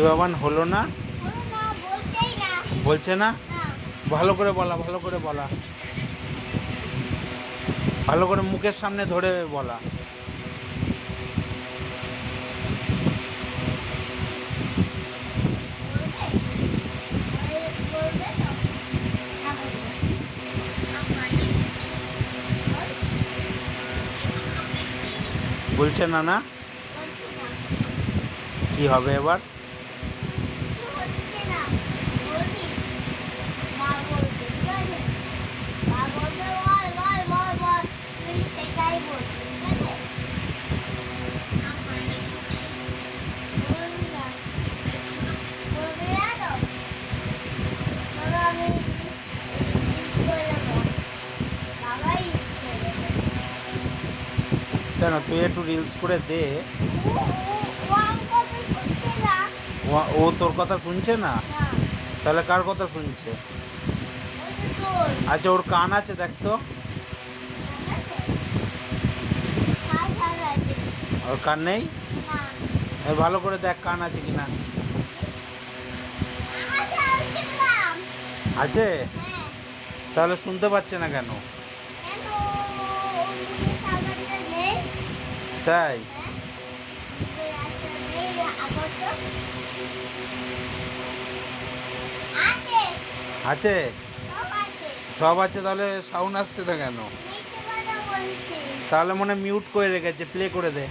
বাবান হলো না? বলছে না? ভালো করে বলা, ভালো করে বলা, ভালো করে মুখের সামনে ধরে বলা। বলছে না না? কি হবে এবার? কেন তুই একটু রিলস করে দে। ও তোর কথা শুনছে না? তাহলে কার কথা শুনছে? আচ্ছা, ওর কান আছে দেখ তো। ওর কান নেই? ভালো করে দেখ কান আছে কিনা। আছে? তাহলে শুনতে পাচ্ছে না কেন? তাই? আছে? সব আছে, তাহলে সাউন্ড আসছে না কেন? তাহলে মনে মিউট করে রেখেছে, প্লে করে দে।